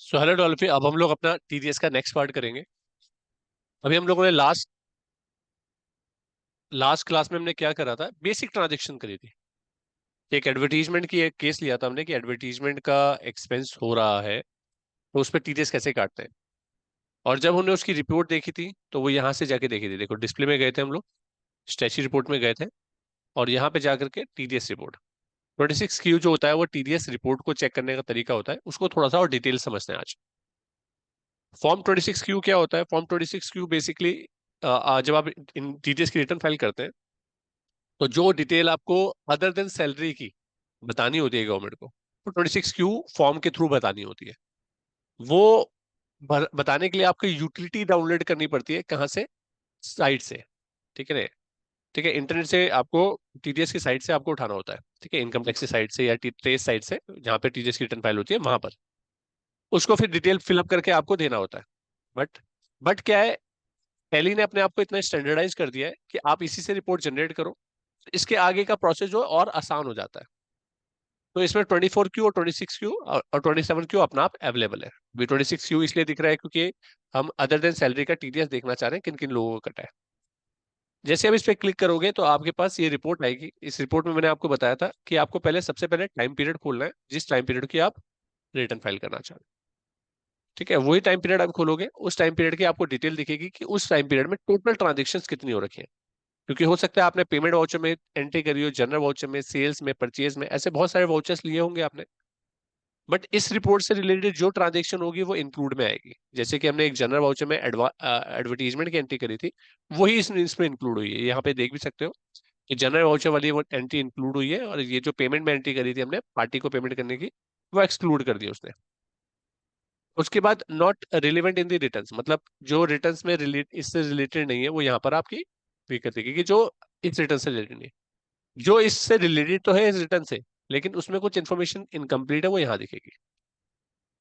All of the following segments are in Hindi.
सो हेलो डॉल्फी, अब हम लोग अपना टीडीएस का नेक्स्ट पार्ट करेंगे। अभी हम लोगों ने लास्ट लास्ट क्लास में हमने क्या करा था, बेसिक ट्रांजेक्शन करी थी। एक एडवर्टीजमेंट की एक केस लिया था हमने कि एडवर्टीजमेंट का एक्सपेंस हो रहा है तो उस पर टीडीएस कैसे काटते हैं। और जब हमने उसकी रिपोर्ट देखी थी तो वो यहाँ से जाके देखी थी। देखो, डिस्प्ले में गए थे हम लोग, स्टैची रिपोर्ट में गए थे, और यहाँ पे जाकर के टीडीएस रिपोर्ट 26Q जो होता है वो टीडीएस रिपोर्ट को चेक करने का तरीका होता है। उसको थोड़ा सा और डिटेल समझते हैं आज। फॉर्म 26Q क्या होता है? फॉर्म 26Q बेसिकली जब आप इन टीडीएस की रिटर्न फाइल करते हैं तो जो डिटेल आपको अदर देन सैलरी की बतानी होती है गवर्नमेंट को, तो 26Q फॉर्म के थ्रू बतानी होती है। वो बताने के लिए आपको यूटिलिटी डाउनलोड करनी पड़ती है। कहाँ से? साइट से। ठीक है ना? ठीक है, इंटरनेट से आपको टीडीएस की साइट से आपको उठाना होता है। ठीक है, इनकम टैक्स की साइट से या ट्रेस साइट से, जहाँ पे टीडीएस की रिटर्न फाइल होती है वहां पर उसको फिर डिटेल फिलअप करके आपको देना होता है। बट बट क्या है, टैली ने अपने आप को इतना स्टैंडर्डाइज कर दिया है कि आप इसी से रिपोर्ट जनरेट करो, इसके आगे का प्रोसेस जो है और आसान हो जाता है। तो इसमें 24Q और 26Q और 27Q अपना आप अवेलेबल है। अभी 26Q इसलिए दिख रहा है क्योंकि हम अदर देन सैलरी का टीडीएस देखना चाह रहे हैं किन किन लोगों का कटा है। जैसे आप इस पे क्लिक करोगे तो आपके पास ये रिपोर्ट आएगी। इस रिपोर्ट में मैंने आपको बताया था कि आपको पहले सबसे पहले टाइम पीरियड खोलना है जिस टाइम पीरियड की आप रिटर्न फाइल करना चाह रहे हैं। ठीक है, वही टाइम पीरियड आप खोलोगे, उस टाइम पीरियड की आपको डिटेल दिखेगी कि उस टाइम पीरियड में टोटल ट्रांजेक्शन कितनी हो रखी है। क्योंकि हो सकता है आपने पेमेंट वाउचर में एंट्री करी हो, जनरल वाउचर में, सेल्स में, परचेज में, ऐसे बहुत सारे वाउचर्स लिए होंगे आपने। बट इस रिपोर्ट से रिलेटेड जो ट्रांजेक्शन होगी वो इंक्लूड में आएगी। जैसे कि हमने एक जनरल वाउचर में एडवर्टीजमेंट की एंट्री करी थी, वही इसमें इंक्लूड हुई है। यहाँ पे देख भी सकते हो कि जनरल वाउचर वाली वो एंट्री इंक्लूड हुई है, और ये जो पेमेंट में एंट्री करी थी हमने पार्टी को पेमेंट करने की, वो एक्सक्लूड कर दी उसने। उसके बाद not relevant in the returns, मतलब जो रिटर्न्स में इससे रिलेटेड नहीं है वो यहाँ पर आपकी दिक्कत देगी कि जो इस रिटर्न से रिलेटेड नहीं है। जो इससे रिलेटेड तो है इस रिटर्न से, लेकिन उसमें कुछ इन्फॉर्मेशन इनकम्प्लीट है, वो यहाँ दिखेगी।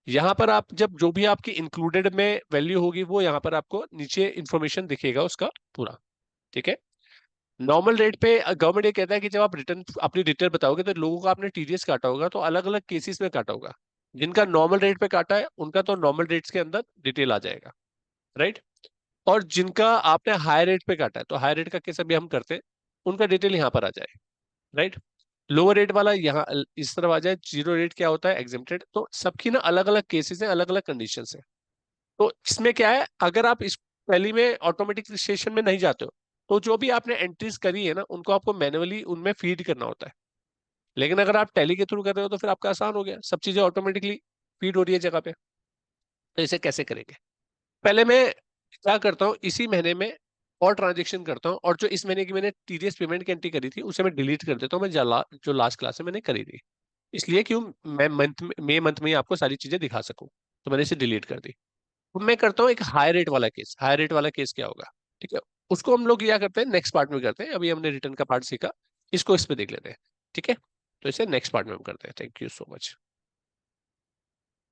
यहाँ पर आप जब जो भी आपकी इंक्लूडेड में वैल्यू होगी वो यहाँ पर आपको नीचे इन्फॉर्मेशन दिखेगा उसका पूरा। ठीक है, नॉर्मल रेट पे गवर्नमेंट ये कहता है कि जब आप रिटर्न अपनी डिटेल बताओगे तो लोगों का आपने टीडीएस काटा होगा तो अलग अलग केसेस में काटा होगा। जिनका नॉर्मल रेट पे काटा है उनका तो नॉर्मल रेट्स के अंदर डिटेल आ जाएगा, राइट। और जिनका आपने हाई रेट पे काटा है तो हाई रेट का केस अभी हम करते हैं, उनका डिटेल यहाँ पर आ जाए, राइट। लोअर रेट वाला यहाँ इस तरफ आ जाए। जीरो रेट क्या होता है? एग्जेम्प्टेड। तो सबकी ना अलग अलग केसेस हैं, अलग अलग कंडीशन है। तो इसमें क्या है, अगर आप इस पहली में ऑटोमेटिक रजिस्ट्रेशन में नहीं जाते हो तो जो भी आपने एंट्रीज करी है ना उनको आपको मैनुअली उनमें फीड करना होता है। लेकिन अगर आप टैली के थ्रू कर रहे हो तो फिर आपका आसान हो गया, सब चीजें ऑटोमेटिकली फीड हो रही है जगह पे। तो इसे कैसे करेंगे? पहले मैं क्या करता हूँ, इसी महीने में और ट्रांजेक्शन करता हूँ, और जो इस महीने की मैंने टीडीएस पेमेंट की एंट्री करी थी उसे मैं डिलीट कर देता हूँ। मैं जो लास्ट क्लास में मैंने करी थी, इसलिए क्यों, मैं मंथ में ही आपको सारी चीजें दिखा सकूं, तो मैंने इसे डिलीट कर दी। अब मैं करता हूँ एक हाई रेट वाला केस। हाई रेट वाला केस क्या होगा? ठीक है, उसको हम लोग क्या करते हैं, नेक्स्ट पार्ट में करते हैं। अभी हमने रिटर्न का पार्ट सीखा, इसको इस पे देख लेते हैं। ठीक है, तो इसे नेक्स्ट पार्ट में हम करते हैं। Thank you so much.